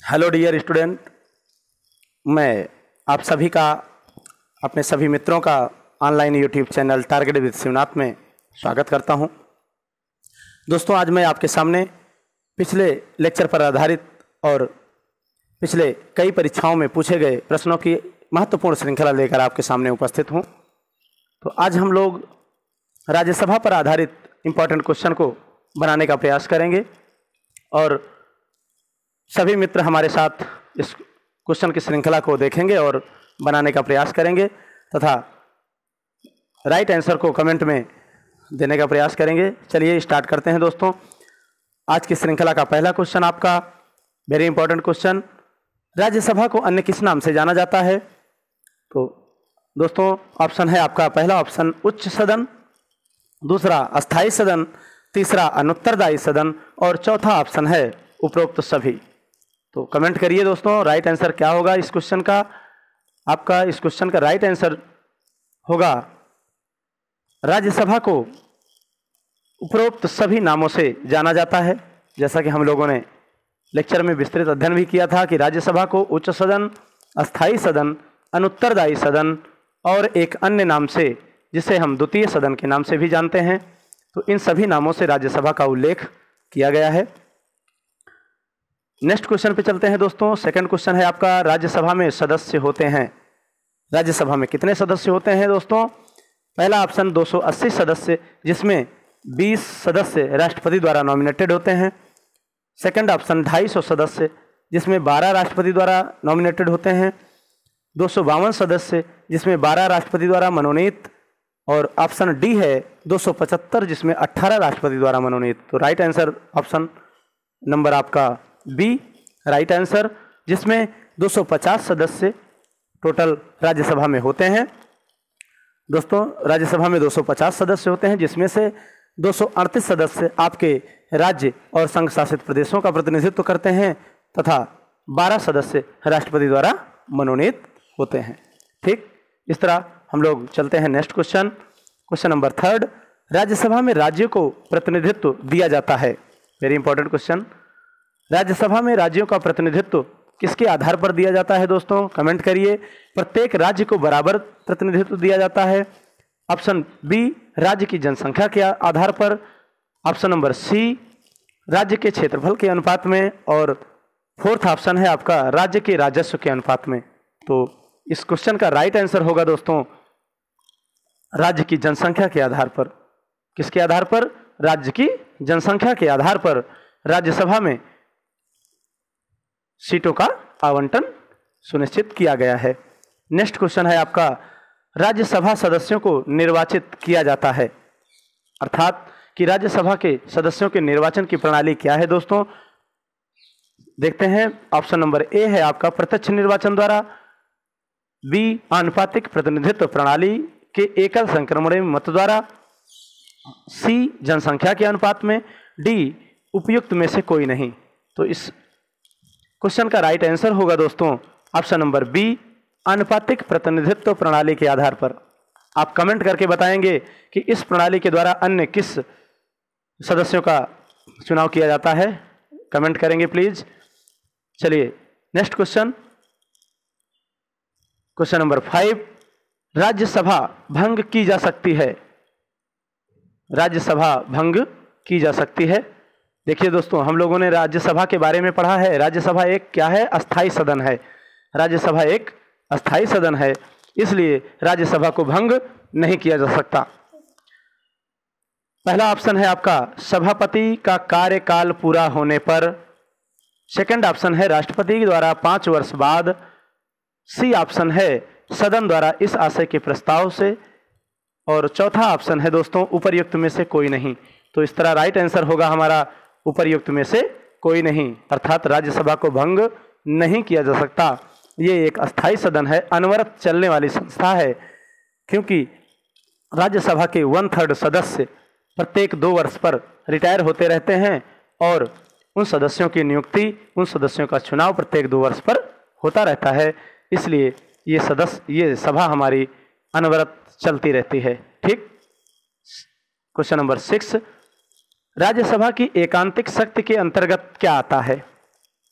Hello dear student, मैं आप सभी का अपने सभी मित्रों का online YouTube channel target with Shivnath में स्वागत करता हूं। दोस्तों, आज मैं आपके सामने पिछले लेक्चर पर आधारित और पिछले कई परीक्षाओं में पूछे गए प्रश्नों की महत्वपूर्ण श्रृंखला लेकर आपके सामने उपस्थित हूं। तो आज हम लोग राज्यसभा पर आधारित इम्पोर्टेंट क्वेश्चन को बनाने का प्रयास करेंगे और सभी मित्र हमारे साथ इस क्वेश्चन की श्रृंखला को देखेंगे और बनाने का प्रयास करेंगे तथा राइट आंसर को कमेंट में देने का प्रयास करेंगे। चलिए स्टार्ट करते हैं दोस्तों। आज की श्रृंखला का पहला क्वेश्चन आपका वेरी इंपॉर्टेंट क्वेश्चन, राज्यसभा को अन्य किस नाम से जाना जाता है? तो दोस्तों ऑप्शन है आपका, पहला ऑप्शन उच्च सदन, दूसरा अस्थायी सदन, तीसरा अनुत्तरदायी सदन और चौथा ऑप्शन है उपरोक्त सभी। तो कमेंट करिए दोस्तों, राइट आंसर क्या होगा इस क्वेश्चन का? आपका इस क्वेश्चन का राइट आंसर होगा राज्यसभा को उपरोक्त सभी नामों से जाना जाता है। जैसा कि हम लोगों ने लेक्चर में विस्तृत अध्ययन भी किया था कि राज्यसभा को उच्च सदन, अस्थायी सदन, अनुत्तरदायी सदन और एक अन्य नाम से जिसे हम द्वितीय सदन के नाम से भी जानते हैं, तो इन सभी नामों से राज्यसभा का उल्लेख किया गया है। नेक्स्ट क्वेश्चन पे चलते हैं दोस्तों। सेकंड क्वेश्चन है आपका, राज्यसभा में सदस्य होते हैं, राज्यसभा में कितने सदस्य होते हैं दोस्तों? पहला ऑप्शन 280 सदस्य, जिसमें 20 सदस्य राष्ट्रपति द्वारा नॉमिनेटेड होते हैं। सेकंड ऑप्शन 250 सदस्य, जिसमें 12 राष्ट्रपति द्वारा नॉमिनेटेड होते हैं। 252 सदस्य, जिसमें 12 राष्ट्रपति द्वारा मनोनीत। और ऑप्शन डी है 275, जिसमें 18 राष्ट्रपति द्वारा मनोनीत। तो राइट आंसर ऑप्शन नंबर आपका बी राइट आंसर, जिसमें 250 सदस्य टोटल राज्यसभा में होते हैं। दोस्तों राज्यसभा में 250 सदस्य होते हैं, जिसमें से 238 सदस्य आपके राज्य और संघ शासित प्रदेशों का प्रतिनिधित्व करते हैं तथा 12 सदस्य राष्ट्रपति द्वारा मनोनीत होते हैं। ठीक, इस तरह हम लोग चलते हैं next question. Question number third, Rajya Sabha में राज्यों को प्रतिनिधित्व दिया जाता है। वेरी इंपॉर्टेंट क्वेश्चन, राज्यसभा में राज्यों का प्रतिनिधित्व किसके आधार पर दिया जाता है दोस्तों? कमेंट करिए। प्रत्येक राज्य को बराबर प्रतिनिधित्व दिया जाता है। ऑप्शन बी राज्य की जनसंख्या के आधार पर, ऑप्शन नंबर सी राज्य के क्षेत्रफल के अनुपात में और फोर्थ ऑप्शन है आपका राज्य के राजस्व के अनुपात में। तो इस क्वेश्चन का राइट आंसर होगा दोस्तों राज्य की जनसंख्या के आधार पर। किसके आधार पर? राज्य की जनसंख्या के आधार पर राज्यसभा में सीटों का आवंटन सुनिश्चित किया गया है। नेक्स्ट क्वेश्चन है आपका, राज्यसभा सदस्यों को निर्वाचित किया जाता है, अर्थात कि राज्यसभा के सदस्यों के निर्वाचन की प्रणाली क्या है दोस्तों? देखते हैं। ऑप्शन नंबर ए है आपका प्रत्यक्ष निर्वाचन द्वारा, बी आनुपातिक प्रतिनिधित्व प्रणाली के एकल संक्रमण मत द्वारा, सी जनसंख्या के अनुपात में, डी उपयुक्त में से कोई नहीं। तो इस क्वेश्चन का राइट आंसर होगा दोस्तों ऑप्शन नंबर बी आनुपातिक प्रतिनिधित्व प्रणाली के आधार पर। आप कमेंट करके बताएंगे कि इस प्रणाली के द्वारा अन्य किस सदस्यों का चुनाव किया जाता है, कमेंट करेंगे प्लीज। चलिए next question, question number 5, Rajya Sabha भंग की जा सकती है, राज्यसभा भंग की जा सकती है। देखिए दोस्तों, हम लोगों ने राज्यसभा के बारे में पढ़ा है। राज्यसभा एक क्या है? अस्थायी सदन है। राज्यसभा एक अस्थायी सदन है, इसलिए राज्यसभा को भंग नहीं किया जा सकता। पहला ऑप्शन है आपका सभापति का कार्यकाल पूरा होने पर, सेकंड ऑप्शन है राष्ट्रपति द्वारा 5 वर्ष बाद, सी ऑप्शन है सदन द्वारा इस आशय के प्रस्ताव से, और चौथा ऑप्शन है दोस्तों उपर्युक्त में से कोई नहीं। तो इस तरह राइट आंसर होगा हमारा उपर्युक्त में से कोई नहीं, अर्थात राज्यसभा को भंग नहीं किया जा सकता। ये एक अस्थायी सदन है, अनवरत चलने वाली संस्था है, क्योंकि राज्यसभा के 1/3 सदस्य प्रत्येक 2 वर्ष पर रिटायर होते रहते हैं और उन सदस्यों की नियुक्ति, उन सदस्यों का चुनाव प्रत्येक 2 वर्ष पर होता रहता है। इसलिए ये सभा हमारी अनवरत चलती रहती है। ठीक, क्वेश्चन नंबर 6, राज्यसभा की एकांतिक शक्ति के अंतर्गत क्या आता है?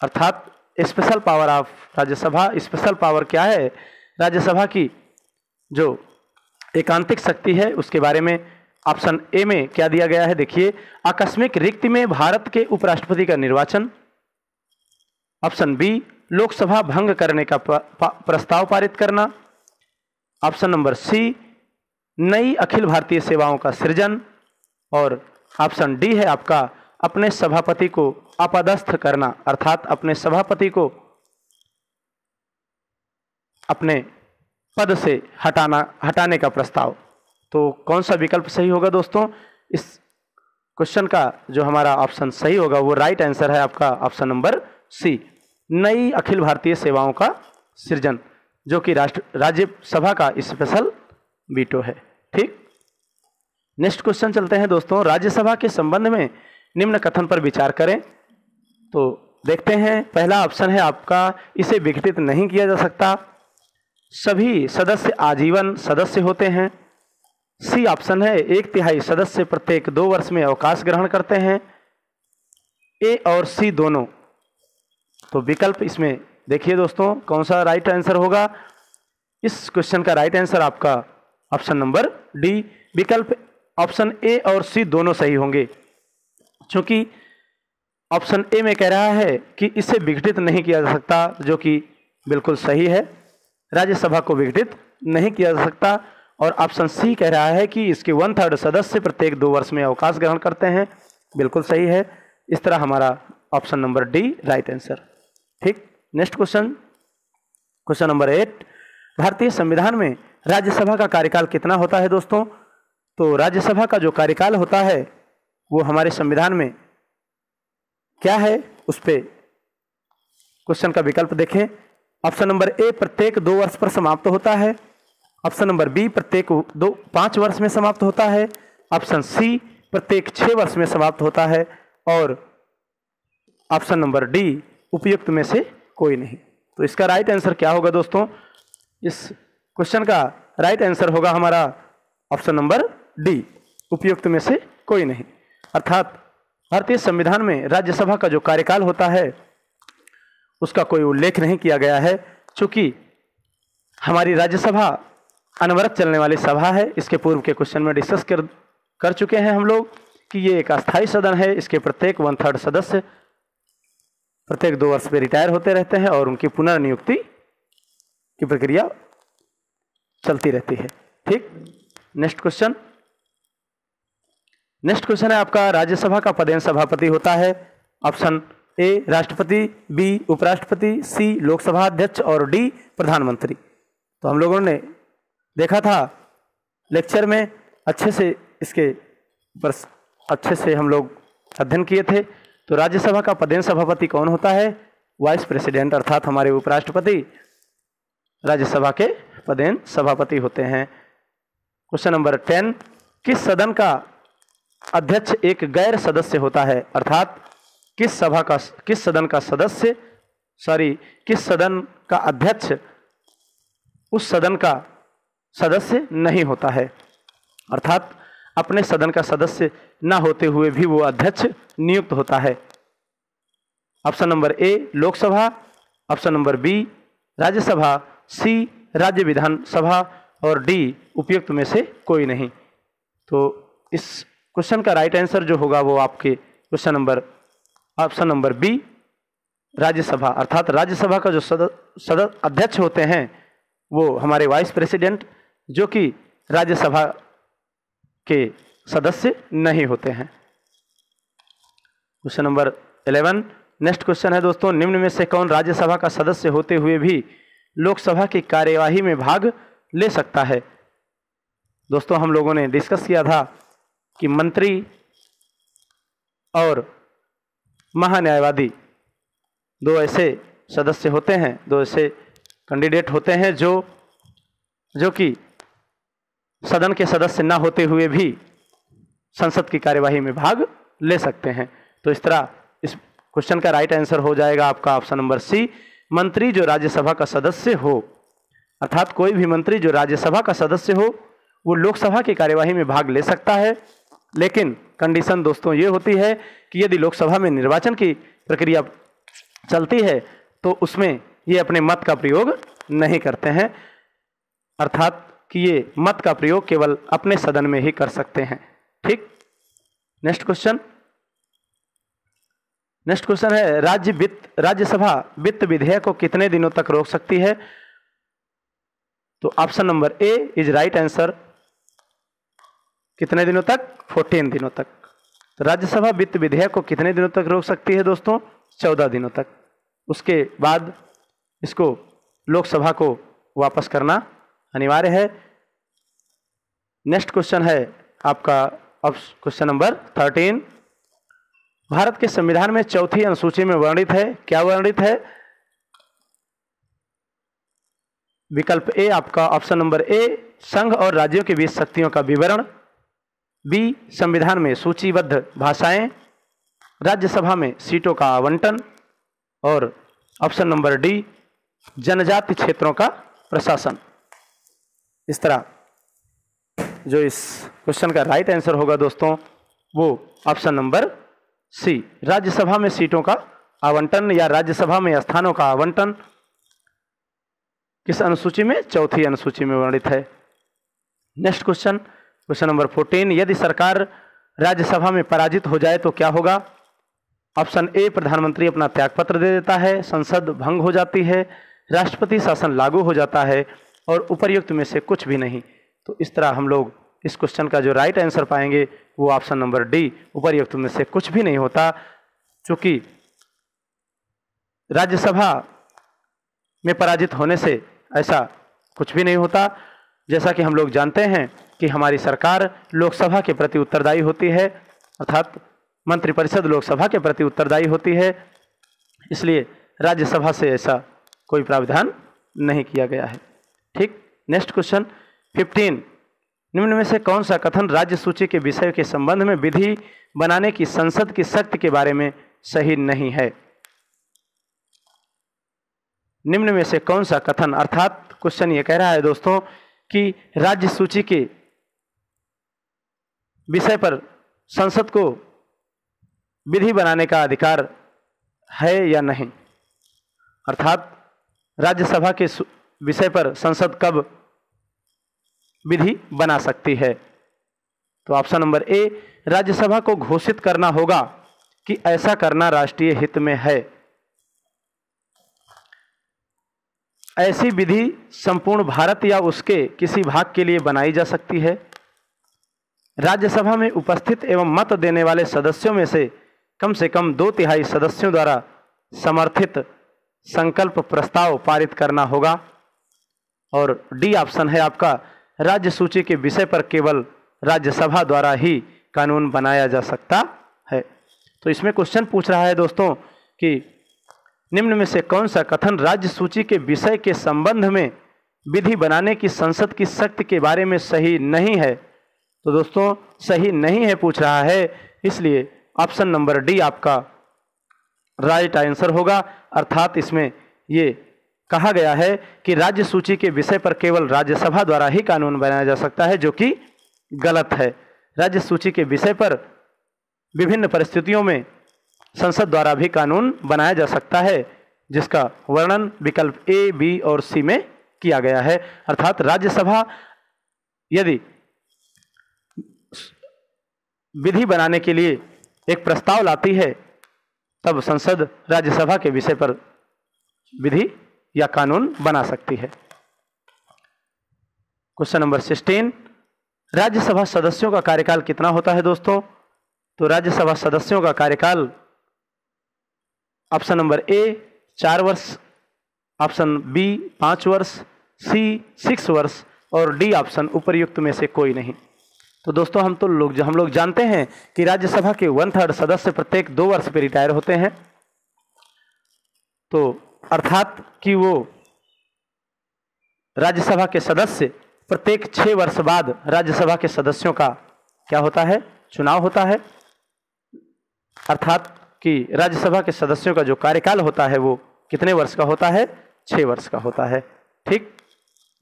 अर्थात special power of Rajya Sabha. Special power क्या है? राज्यसभा की जो एकांतिक शक्ति है उसके बारे में ऑप्शन ए में क्या दिया गया है, देखिए, आकस्मिक रिक्ति में भारत के उपराष्ट्रपति का निर्वाचन। ऑप्शन बी, लोकसभा भंग करने का प्रस्ताव पारित करना। ऑप्शन नंबर सी, नई अखिल भारतीय सेवाओं का सृजन। और ऑप्शन डी है आपका अपने सभापति को अपदस्थ करना, अर्थात अपने सभापति को अपने पद से हटाने का प्रस्ताव। तो कौन सा विकल्प सही होगा दोस्तों? इस क्वेश्चन का जो हमारा ऑप्शन सही होगा वो राइट आंसर है आपका ऑप्शन नंबर सी, नई अखिल भारतीय सेवाओं का सृजन, जो कि राज्यसभा का स्पेशल वीटो है। ठीक, नेक्स्ट क्वेश्चन चलते हैं दोस्तों। राज्यसभा के संबंध में निम्न कथन पर विचार करें। तो देखते हैं, पहला ऑप्शन है आपका इसे विघटित नहीं किया जा सकता, सभी सदस्य आजीवन सदस्य होते हैं। सी ऑप्शन है 1/3 सदस्य प्रत्येक 2 वर्ष में अवकाश ग्रहण करते हैं। ए और सी दोनों। तो विकल्प इसमें देखिए दोस्तों कौन सा राइट आंसर होगा। इस क्वेश्चन का राइट आंसर आपका ऑप्शन नंबर डी, विकल्प ऑप्शन ए और सी दोनों सही होंगे, क्योंकि ऑप्शन ए में कह रहा है कि इसे विघटित नहीं किया जा सकता, जो कि बिल्कुल सही है, राज्यसभा को विघटित नहीं किया जा सकता। और ऑप्शन सी कह रहा है कि इसके 1/3 सदस्य प्रत्येक 2 वर्ष में अवकाश ग्रहण करते हैं, बिल्कुल सही है। इस तरह हमारा option number D right answer. ठीक, नेक्स्ट क्वेश्चन, क्वेश्चन नंबर 8, भारतीय संविधान में राज्यसभा का कार्यकाल कितना होता है दोस्तों? तो राज्यसभा का जो कार्यकाल होता है वो हमारे संविधान में क्या है, उस पे क्वेश्चन का विकल्प देखें। ऑप्शन नंबर ए प्रत्येक 2 वर्ष पर समाप्त होता है। ऑप्शन नंबर बी प्रत्येक 5 वर्ष में समाप्त होता है। ऑप्शन सी प्रत्येक 6 वर्ष में समाप्त होता है। और ऑप्शन नंबर डी उपयुक्त में से कोई नहीं। तो इसका राइट आंसर क्या होगा दोस्तों? इस क्वेश्चन का राइट आंसर होगा हमारा ऑप्शन नंबर डी, उपयुक्त में से कोई नहीं। अर्थात भारतीय संविधान में राज्यसभा का जो कार्यकाल होता है उसका कोई उल्लेख नहीं किया गया है, चूंकि हमारी राज्यसभा अनवरत चलने वाली सभा है। इसके पूर्व के क्वेश्चन में डिस्कस कर चुके हैं हम लोग कि ये एक अस्थायी सदन है। इसके प्रत्येक 1/3 सदस्य प्रत्येक 2 वर्ष में रिटायर होते रहते हैं और उनकी पुनर्नियुक्ति की प्रक्रिया चलती रहती है। ठीक, नेक्स्ट क्वेश्चन है आपका राज्यसभा का पदेन सभापति होता है। ऑप्शन ए राष्ट्रपति, बी उपराष्ट्रपति, सी लोकसभा अध्यक्ष और डी प्रधानमंत्री। तो हम लोगों ने देखा था लेक्चर में, अच्छे से इसके पर अच्छे से हम लोग अध्ययन किए थे। तो राज्यसभा का पदेन सभापति कौन होता है? वाइस प्रेसिडेंट, अर्थात हमारे उपराष्ट्रपति राज्यसभा के पदेन सभापति होते हैं। क्वेश्चन नंबर 10, किस सदन का अध्यक्ष एक गैर सदस्य होता है? अर्थात किस सदन का अध्यक्ष उस सदन का सदस्य नहीं होता है, अर्थात अपने सदन का सदस्य न होते हुए भी वो अध्यक्ष नियुक्त होता है। Option number A Lok Sabha, option number B Rajya Sabha, C Rajya Vidhan Sabha और डी उपयुक्त में से कोई नहीं। तो इस क्वेश्चन का राइट आंसर जो होगा वो आपके ऑप्शन नंबर बी राज्यसभा, अर्थात राज्यसभा का जो अध्यक्ष होते हैं वो हमारे वाइस प्रेसिडेंट, जो कि राज्यसभा के सदस्य नहीं होते हैं। क्वेश्चन नंबर 11, नेक्स्ट क्वेश्चन है दोस्तों, निम्न में से कौन राज्यसभा का सदस्य होते हुए भी लोकसभा की कार्यवाही में भाग ले सकता है? दोस्तों हम लोगों ने डिस्कस किया था कि मंत्री और महान्यायवादी 2 ऐसे सदस्य होते हैं, 2 ऐसे कैंडिडेट होते हैं जो कि सदन के सदस्य ना होते हुए भी संसद की कार्यवाही में भाग ले सकते हैं। तो इस तरह इस क्वेश्चन का राइट आंसर हो जाएगा आपका ऑप्शन नंबर सी, मंत्री जो राज्यसभा का सदस्य हो, अर्थात कोई भी मंत्री जो राज्यसभा का सदस्य हो वो लोकसभा की कार्यवाही में भाग ले सकता है। लेकिन कंडीशन दोस्तों ये होती है कि यदि लोकसभा में निर्वाचन की प्रक्रिया चलती है तो उसमें ये अपने मत का प्रयोग नहीं करते हैं, अर्थात कि ये मत का प्रयोग केवल अपने सदन में ही कर सकते हैं। ठीक, नेक्स्ट क्वेश्चन है राज्यसभा वित्त विधेयक को कितने दिनों तक रोक सकती है? तो option number A is right answer. कितने दिनों तक? 14 दिनों तक। तो राज्यसभा वित्त विधेयक को कितने दिनों तक रोक सकती है दोस्तों? 14 दिनों तक। उसके बाद इसको लोकसभा को वापस करना अनिवार्य है। नेक्स्ट क्वेश्चन है आपका अब क्वेश्चन नंबर 13। भारत के संविधान में चौथी अनुसूची में वर्णित है, क्या वर्णित है? विकल्प ए आपका ऑप्शन नंबर ए संघ और राज्यों के बीच शक्तियों का विवरण, बी संविधान में सूचीबद्ध भाषाएं, राज्यसभा में सीटों का आवंटन, और ऑप्शन नंबर डी जनजाति क्षेत्रों का प्रशासन। इस तरह जो इस क्वेश्चन का राइट आंसर होगा दोस्तों वो ऑप्शन नंबर सी, राज्यसभा में सीटों का आवंटन या राज्यसभा में स्थानों का आवंटन किस अनुसूची में? चौथी अनुसूची में वर्णित है। नेक्स्ट क्वेश्चन नंबर 14, यदि सरकार राज्यसभा में पराजित हो जाए तो क्या होगा? ऑप्शन ए प्रधानमंत्री अपना त्यागपत्र दे देता है, संसद भंग हो जाती है, राष्ट्रपति शासन लागू हो जाता है, और उपर्युक्त में से कुछ भी नहीं। तो इस तरह हम लोग इस क्वेश्चन का जो राइट आंसर पाएंगे वो ऑप्शन नंबर डी उपर्युक्त में से कुछ भी नहीं होता, क्योंकि राज्यसभा में पराजित होने से ऐसा कुछ भी नहीं होता। जैसा कि हम लोग जानते हैं कि हमारी सरकार लोकसभा के प्रति उत्तरदायी होती है, अर्थात मंत्रिपरिषद लोकसभा के प्रति उत्तरदायी होती है, इसलिए राज्यसभा से ऐसा कोई प्रावधान नहीं किया गया है। ठीक, नेक्स्ट क्वेश्चन 15, निम्न में से कौन सा कथन राज्य सूची के विषय के संबंध में विधि बनाने की संसद की शक्ति के बारे में सही नहीं है? निम्न में से कौन सा कथन, अर्थात क्वेश्चन ये कह रहा है दोस्तों कि राज्य सूची के विषय पर संसद को विधि बनाने का अधिकार है या नहीं, अर्थात राज्यसभा के विषय पर संसद कब विधि बना सकती है? तो ऑप्शन नंबर ए राज्यसभा को घोषित करना होगा कि ऐसा करना राष्ट्रीय हित में है। ऐसी विधि संपूर्ण भारत या उसके किसी भाग के लिए बनाई जा सकती है। राज्यसभा में उपस्थित एवं मत देने वाले सदस्यों में से कम 2/3 सदस्यों द्वारा समर्थित संकल्प प्रस्ताव पारित करना होगा। और डी ऑप्शन है आपका, राज्य सूची के विषय पर केवल राज्यसभा द्वारा ही कानून बनाया जा सकता है। तो इसमें क्वेश्चन पूछ रहा है दोस्तों कि निम्न में से कौन सा कथन राज्य सूची के विषय के संबंध में विधि बनाने की संसद की शक्ति के बारे में सही नहीं है? तो दोस्तों सही नहीं है पूछ रहा है, इसलिए ऑप्शन नंबर डी आपका राइट आंसर होगा। अर्थात इसमें ये कहा गया है कि राज्य सूची के विषय पर केवल राज्यसभा द्वारा ही कानून बनाया जा सकता है, जो कि गलत है। राज्य सूची के विषय पर विभिन्न परिस्थितियों में संसद द्वारा भी कानून बनाया जा सकता है, जिसका वर्णन विकल्प ए, बी और सी में किया गया है। अर्थात राज्यसभा यदि विधि बनाने के लिए एक प्रस्ताव लाती है तब संसद राज्यसभा के विषय पर विधि या कानून बना सकती है। क्वेश्चन नंबर 16, राज्यसभा सदस्यों का कार्यकाल कितना होता है दोस्तों? तो राज्यसभा सदस्यों का कार्यकाल ऑप्शन नंबर ए 4 वर्ष, ऑप्शन बी 5 वर्ष, सी 6 वर्ष और डी ऑप्शन उपर्युक्त में से कोई नहीं। तो दोस्तों हम लोग जानते हैं कि राज्यसभा के 1/3 सदस्य प्रत्येक 2 वर्ष पे रिटायर होते हैं। तो अर्थात कि वो राज्यसभा के सदस्य प्रत्येक 6 वर्ष बाद राज्यसभा के सदस्यों का क्या होता है? चुनाव होता है। अर्थात कि राज्यसभा के सदस्यों का जो कार्यकाल होता है वो कितने वर्ष का होता है? 6 वर्ष का होता है। ठीक,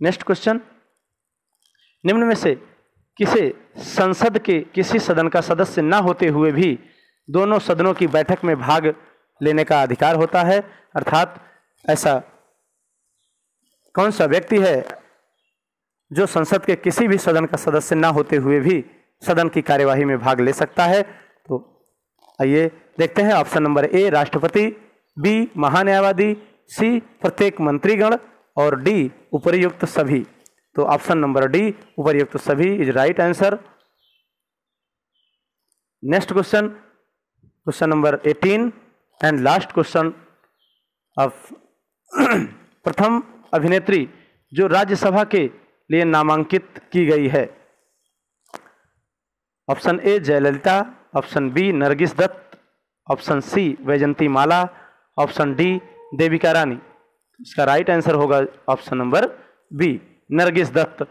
नेक्स्ट क्वेश्चन, निम्न में से किसे संसद के किसी सदन का सदस्य न होते हुए भी दोनों सदनों की बैठक में भाग लेने का अधिकार होता है? अर्थात ऐसा कौन सा व्यक्ति है जो संसद के किसी भी सदन का सदस्य ना होते हुए भी सदन की कार्यवाही में भाग ले सकता है? तो आइए देखते हैं। ऑप्शन नंबर ए राष्ट्रपति, बी महान्यायवादी, सी प्रत्येक मंत्रीगण और डी उपर्युक्त सभी। तो ऑप्शन नंबर डी उपर्युक्त सभी is right answer. Next question, question number 18 and last question of प्रथम अभिनेत्री जो राज्यसभा के लिए नामांकित की गई है। Option A Jayalalithaa, option B Nargis Dutt, option C Vyjayanthi Mala, option D Devika Rani. इसका राइट आंसर होगा option number B Nargis Dutt.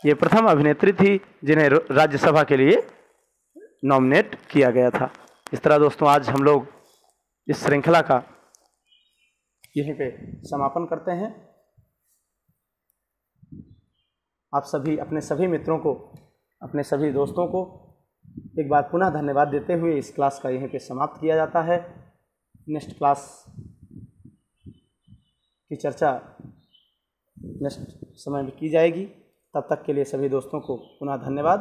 ये प्रथम अभिनेत्री थी जिन्हें राज्यसभा के लिए नॉमिनेट किया गया था। इस तरह दोस्तों आज हम लोग इस श्रृंखला का यहीं पे समापन करते हैं। आप सभी अपने सभी मित्रों को, अपने सभी दोस्तों को एक बार पुनः धन्यवाद देते हुए इस क्लास का यहीं पे समाप्त किया जाता है। नेक्स्ट क्लास की चर्चा नेक्स्ट समय में की जाएगी। तब तक के लिए सभी दोस्तों को पुनः धन्यवाद।